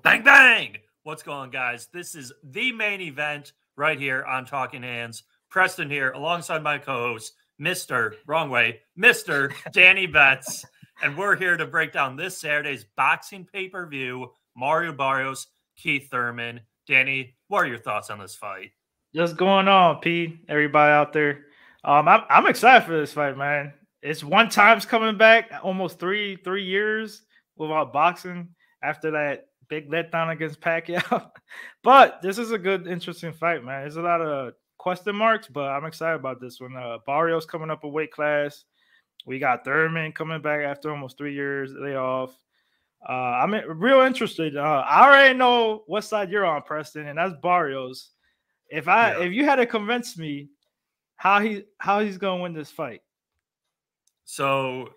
Bang, bang! What's going on, guys? This is the main event right here on Talkin Hands. Preston here, alongside my co-host, Mr. Danny Betts. And we're here to break down this Saturday's boxing pay-per-view, Mario Barrios, Keith Thurman. Danny, what are your thoughts on this fight? What's going on, P? Everybody out there. I'm excited for this fight, man. It's one time's coming back, almost three years without boxing after that big letdown against Pacquiao. But this is a good, interesting fight, man. There's a lot of question marks, but I'm excited about this one. Barrios coming up a weight class. We got Thurman coming back after almost 3 years layoff. I'm real interested. I already know what side you're on, Preston, and that's Barrios. If you had to convince me how he's gonna win this fight. So,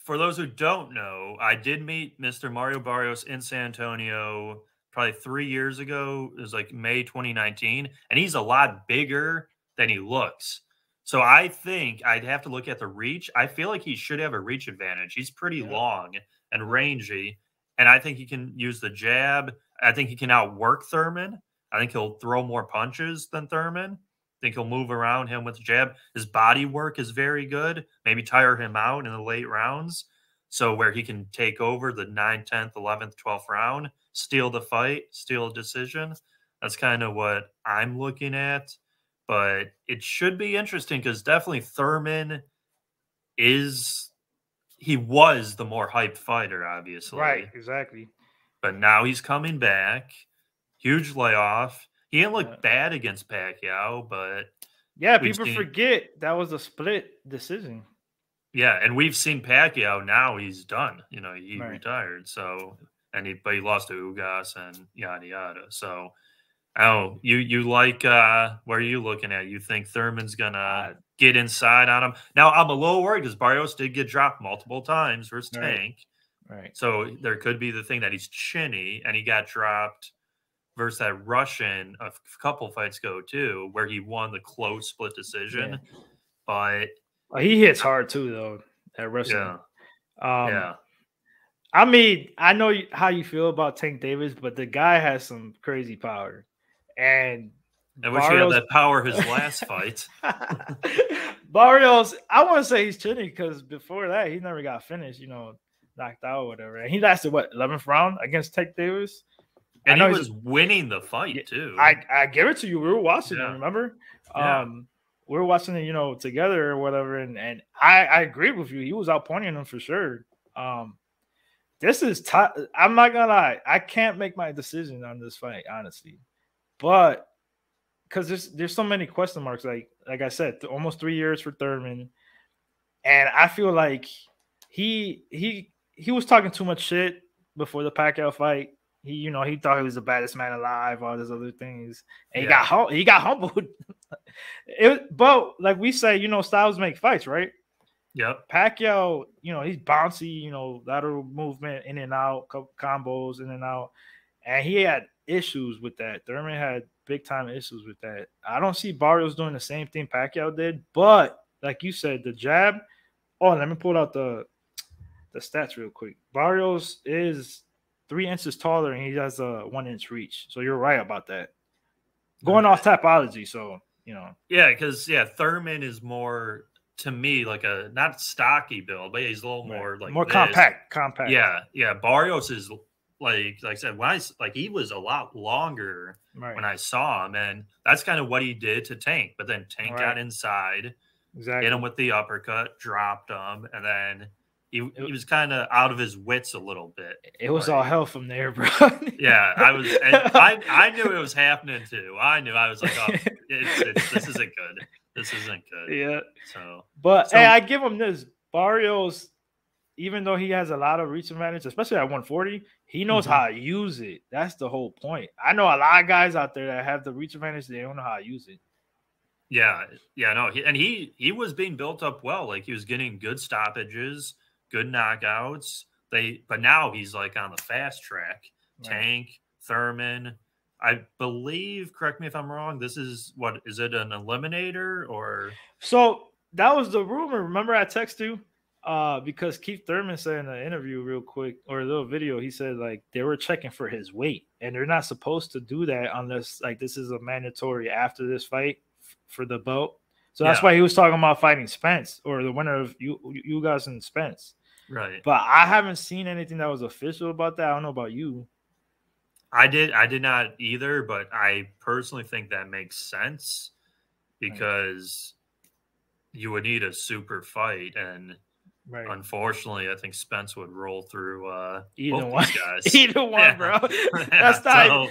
for those who don't know, I did meet Mr. Mario Barrios in San Antonio probably 3 years ago. It was like May 2019, and he's a lot bigger than he looks. So I think I'd have to look at the reach. I feel like he should have a reach advantage. He's pretty long and rangy, and I think he can use the jab. I think he can outwork Thurman. I think he'll throw more punches than Thurman. I think he'll move around him with the jab. His body work is very good. Maybe tire him out in the late rounds. So where he can take over the 9th, 10th, 11th, 12th round, steal the fight, steal a decision. That's kind of what I'm looking at. But it should be interesting because definitely Thurman he was the more hyped fighter, obviously. Right, exactly. But now he's coming back. Huge layoff. He didn't look bad against Pacquiao, but people forget that was a split decision. Yeah, and we've seen Pacquiao now. He's done. He retired. So, but he lost to Ugas and yada yada. So, you like where are you looking at? You think Thurman's gonna get inside on him? Now, I'm a little worried because Barrios did get dropped multiple times versus Tank. Right. So there could be the thing that he's chinny and he got dropped versus that Russian a couple fights ago too, where he won the close split decision. But he hits hard too, though. That Russian. Yeah. I mean, I know how you feel about Tank Davis, but the guy has some crazy power. And I wish he had that power his last fight. Barrios, I want to say he's chinny because before that, he never got finished, knocked out or whatever. And he lasted, 11th round against Tank Davis? And he was winning the fight, too. I give it to you. We were watching it, remember? Yeah. We were watching it, together or whatever. And I agree with you. He was outpointing him for sure. This is tough. I'm not going to lie. I can't make my decision on this fight, honestly. But because there's so many question marks. Like I said, almost 3 years for Thurman. And I feel like he was talking too much shit before the Pacquiao fight. He thought he was the baddest man alive, all these other things, and he got humbled. But like we say, styles make fights, right? Yep. Pacquiao, he's bouncy, lateral movement, in and out, combos, in and out, and he had issues with that. Thurman had big time issues with that. I don't see Barrios doing the same thing Pacquiao did, but like you said, the jab. Oh, let me pull out the stats real quick. Barrios is 3 inches taller and he has a 1 inch reach. So you're right about that. Going off Tapology, so Yeah, because Thurman is more, to me, like a not stocky build, but he's a little more like more compact. Yeah. Barrios is like I said, he was a lot longer when I saw him, and that's kind of what he did to Tank. But then Tank got inside, hit him with the uppercut, dropped him, and then he was kind of out of his wits a little bit. It was all hell from there, bro. Yeah, I knew it was happening too. I was like, oh, this isn't good. This isn't good. Yeah. So, hey, I give him this. Barrios, even though he has a lot of reach advantage, especially at 140, he knows how to use it. That's the whole point. I know a lot of guys out there that have the reach advantage, they don't know how to use it. Yeah, no, he was being built up well. Like he was getting good stoppages, good knockouts. But now he's like on the fast track. Tank, Thurman. I believe, correct me if I'm wrong, this is is it an eliminator or? So that was the rumor. Remember I texted you? Because Keith Thurman said in an interview real quick or a little video, he said like they were checking for his weight, and they're not supposed to do that unless like this is a mandatory after this fight for the belt. So that's why he was talking about fighting Spence or the winner of you guys and Spence. Right. But I haven't seen anything that was official about that. I don't know about you. I did not either, but I personally think that makes sense because you would need a super fight, and unfortunately, I think Spence would roll through either both one. these guys. Either one, bro. That's not.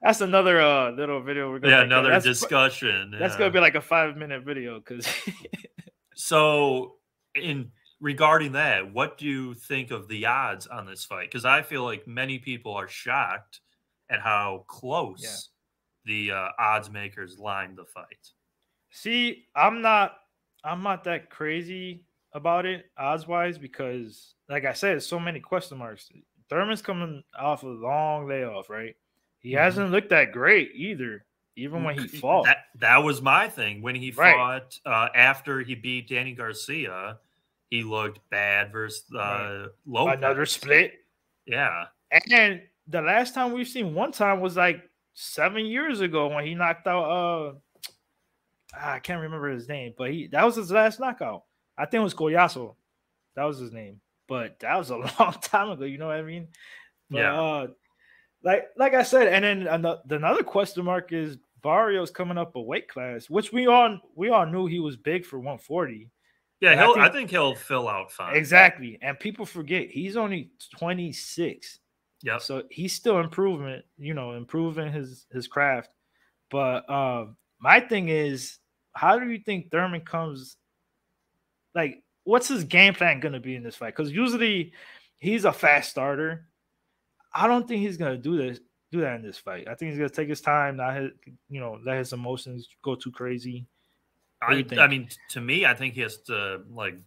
That's another little video we're gonna another discussion. That's gonna be like a 5-minute video because. So, regarding that, what do you think of the odds on this fight? Because I feel like many people are shocked at how close the odds makers lined the fight. See, I'm not that crazy about it odds wise because, like I said, so many question marks. Thurman's coming off a long layoff, right? He hasn't looked that great either, even when he fought. That was my thing. When he fought after he beat Danny Garcia, he looked bad versus Lopez. Another split. Yeah. And the last time we've seen one time was like 7 years ago when he knocked out I can't remember his name, but that was his last knockout. I think it was Collazo. That was his name. But that was a long time ago, you know what I mean? But, like I said, and then another question mark is Barrios coming up a weight class, which we all knew he was big for 140. Yeah, I think he'll fill out fine. Exactly. And people forget he's only 26. Yeah. So he's still improving his craft. But my thing is, how do you think Thurman comes? Like, what's his game plan going to be in this fight? Because usually he's a fast starter. I don't think he's going to do that in this fight. I think he's going to take his time, let his emotions go too crazy. I mean, to me, I think he has to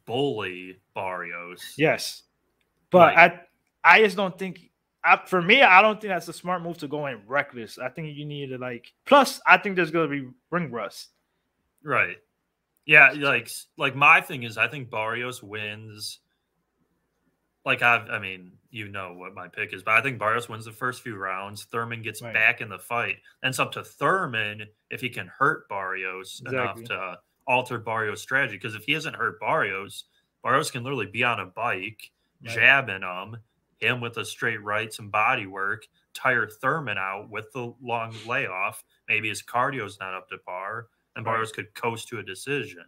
bully Barrios. Yes, but I just don't think. For me, I don't think that's a smart move to go in reckless. I think you need to Plus, I think there's going to be ring rust. Right. Yeah. Like my thing is, I think Barrios wins. You know what my pick is, but I think Barrios wins the first few rounds. Thurman gets back in the fight. And it's up to Thurman if he can hurt Barrios enough to alter Barrios' strategy. Because if he hasn't hurt Barrios can literally be on a bike, jabbing him with a straight right, some body work, tire Thurman out with the long layoff. Maybe his cardio's not up to par, and Barrios could coast to a decision.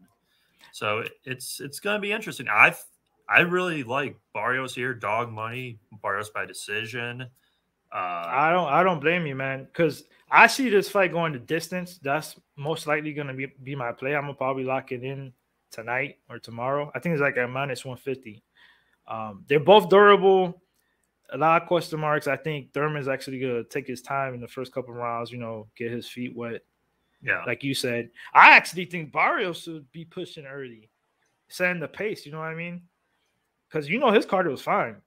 So it's going to be interesting. I really like Barrios here, dog money, Barrios by decision. I don't blame you, man, because I see this fight going the distance. That's most likely going to be my play. I'm going to probably lock it in tonight or tomorrow. I think it's like at minus 150. They're both durable. A lot of question marks. I think Thurman's actually going to take his time in the first couple of rounds, get his feet wet. Yeah. Like you said. I actually think Barrios should be pushing early, setting the pace, you know what I mean? Because his cardio was fine.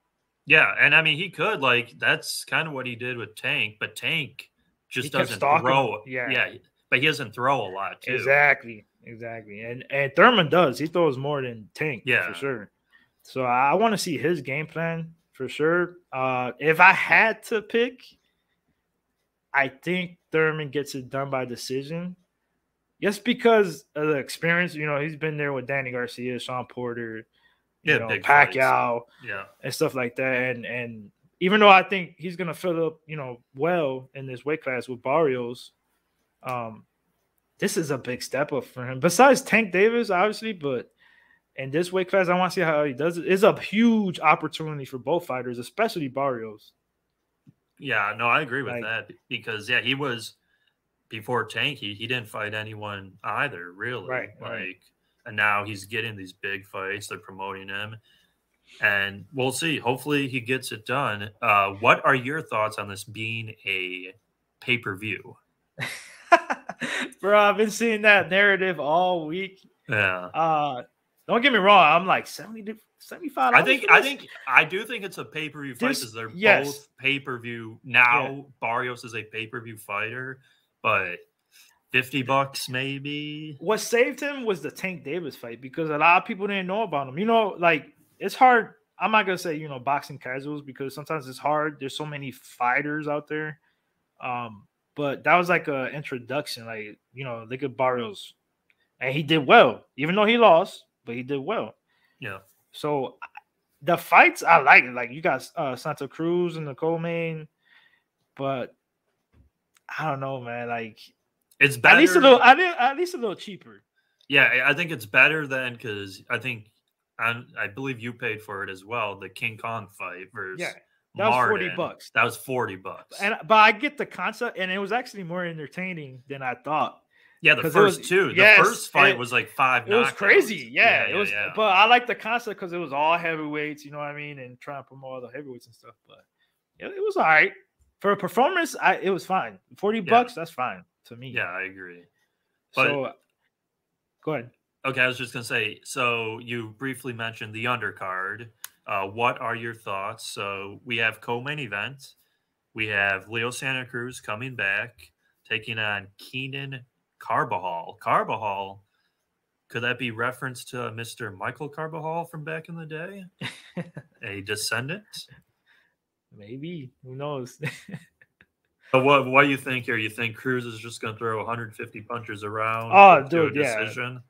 Yeah, and I mean he could that's kind of what he did with Tank, but Tank just doesn't throw. Yeah, but he doesn't throw a lot too. Exactly. And Thurman does. He throws more than Tank, for sure. So I want to see his game plan for sure. If I had to pick, I think Thurman gets it done by decision. Just because of the experience, he's been there with Danny Garcia, Sean Porter. Pacquiao, and stuff like that. And even though I think he's gonna fill up, well in this weight class with Barrios, this is a big step up for him. Besides Tank Davis, obviously, but in this weight class, I want to see how he does it. It's a huge opportunity for both fighters, especially Barrios. Yeah, no, I agree with that because he was before Tank. He didn't fight anyone either, really. Right. And now he's getting these big fights. They're promoting him. And we'll see. Hopefully he gets it done. What are your thoughts on this being a pay-per-view? Bro, I've been seeing that narrative all week. Yeah. Don't get me wrong. I'm like $70 $75. I do think it's a pay-per-view fight because they're both pay-per-view. Now Barrios is a pay-per-view fighter. But $50 maybe. What saved him was the Tank Davis fight because a lot of people didn't know about him. You know, like it's hard. I'm not gonna say boxing casuals because sometimes it's hard. There's so many fighters out there. But that was like an introduction. Like look at Barrios, and he did well, even though he lost, but he did well. Yeah. So the fights I like. Like you got Santa Cruz and the co-main, but I don't know, man. Like it's better. At least a little cheaper. Yeah, I think it's better than because I think I believe you paid for it as well. The King Kong fight versus that was Martin. $40. That was $40. But I get the concept, and it was actually more entertaining than I thought. Yeah, the first two. The first fight was like 5 knockouts. It was crazy. Yeah, it was. Yeah. But I like the concept because it was all heavyweights. You know what I mean? And trying to promote all the heavyweights and stuff. But it was all right for a performance. It was fine. $40, that's fine to me. Yeah, I agree. But, so, go ahead. Okay, I was just gonna say. So you briefly mentioned the undercard. What are your thoughts? So we have co-main event. We have Leo Santa Cruz coming back, taking on Keenan Carbajal. Carbajal, could that be reference to Mr. Michael Carbajal from back in the day? A descendant? Maybe. Who knows? But what do you think here? You think Cruz is just going to throw 150 punches around? Oh, dude, decision?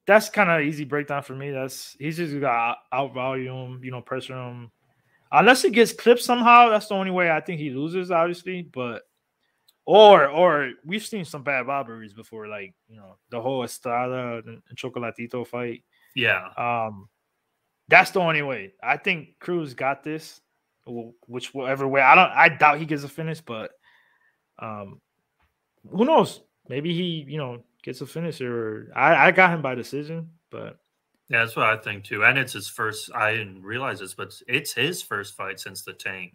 That's kind of easy breakdown for me. He's just got out volume, pressure him. Unless he gets clipped somehow, that's the only way I think he loses, obviously. But or we've seen some bad robberies before, like the whole Estrada and Chocolatito fight. Yeah. That's the only way. I think Cruz got this, whichever way. I doubt he gets a finish, but who knows? Maybe he gets a finish, or I got him by decision, but. Yeah, that's what I think too. And it's his first. I didn't realize this, but it's his first fight since the Tank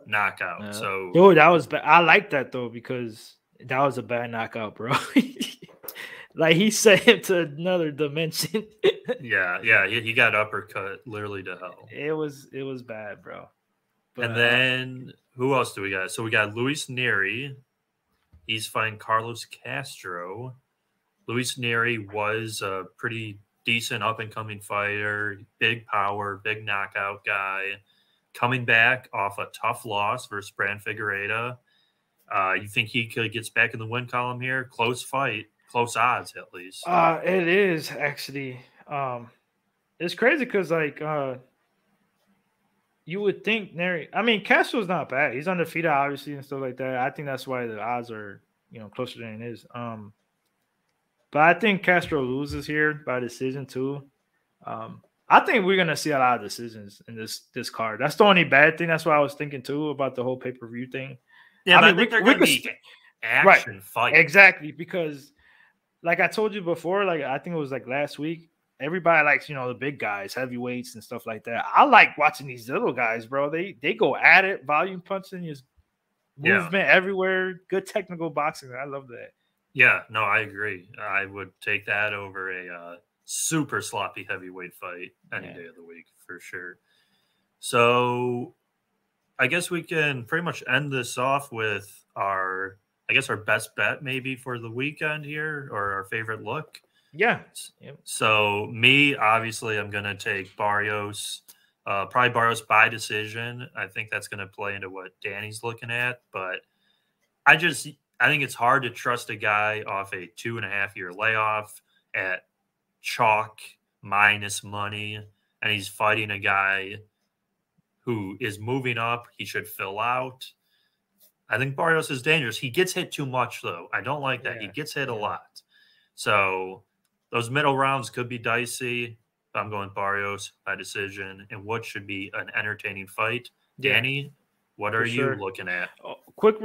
knockout. So, dude, that was bad. I like that though because that was a bad knockout, bro. Like he sent him to another dimension. yeah, he got uppercut literally to hell. It was bad, bro. But, and then who else do we got? So we got Luis Neri. He's fighting Carlos Castro. Luis Neri was a pretty decent up-and-coming fighter, big power, big knockout guy, coming back off a tough loss versus Brand Figueiredo. You think he gets back in the win column here? Close fight, close odds at least. It is actually. It's crazy because you would think Neri. I mean, Castro's not bad. He's undefeated, obviously, and stuff like that. I think that's why the odds are closer than it is. But I think Castro loses here by decision too. I think we're gonna see a lot of decisions in this card. That's the only bad thing. That's what I was thinking too about the whole pay-per-view thing. Yeah, I think they're gonna be action fight. Exactly, because like I told you before, like I think it was like last week, everybody likes the big guys, heavyweights and stuff like that. I like watching these little guys, bro. They go at it, volume punching, just movement everywhere, good technical boxing. I love that. Yeah, no, I agree. I would take that over a super sloppy heavyweight fight any day of the week for sure. So I guess we can pretty much end this off with our best bet maybe for the weekend here, or our favorite look. Yeah. So me, obviously, I'm going to take Barrios, probably Barrios by decision. I think that's going to play into what Danny's looking at, but I think it's hard to trust a guy off a 2.5-year layoff at chalk minus money, and he's fighting a guy who is moving up. He should fill out. I think Barrios is dangerous. He gets hit too much, though. I don't like that. He gets hit a lot. So those middle rounds could be dicey. I'm going Barrios by decision, and what should be an entertaining fight. Danny, what are you looking at? Quick,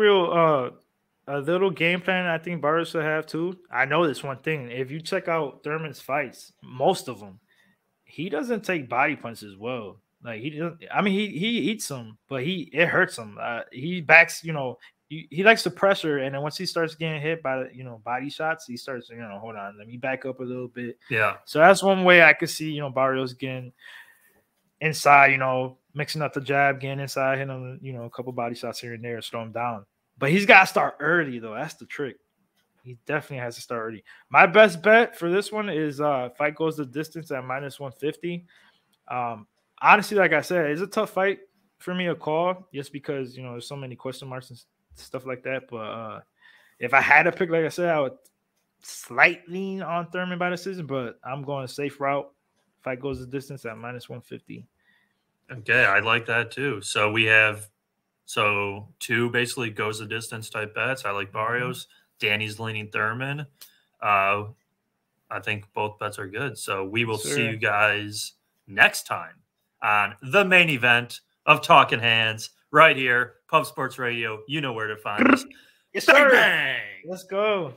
a little game plan I think Barrios should have too. I know this one thing. If you check out Thurman's fights, most of them, he doesn't take body punches well. Like he doesn't. I mean, he eats them, but it hurts him. He backs. He likes the pressure, and then once he starts getting hit by body shots, he starts hold on, let me back up a little bit. Yeah. So that's one way I could see Barrios getting inside. Mixing up the jab, getting inside, hitting him. A couple body shots here and there, slow him down. But he's got to start early, though. That's the trick. He definitely has to start early. My best bet for this one is fight goes the distance at -150. Honestly, like I said, it's a tough fight for me to call just because there's so many question marks and stuff like that. But if I had to pick, like I said, I would slightly on Thurman by decision, but I'm going a safe route. Fight goes the distance at -150. Okay, I like that too. So we have two basically goes the distance type bets. I like Barrios. Danny's leaning Thurman. I think both bets are good. So we will see you guys next time on the main event of Talkin Hands right here, Pub Sports Radio. You know where to find us. Yes, Bang, sir. bang. Let's go.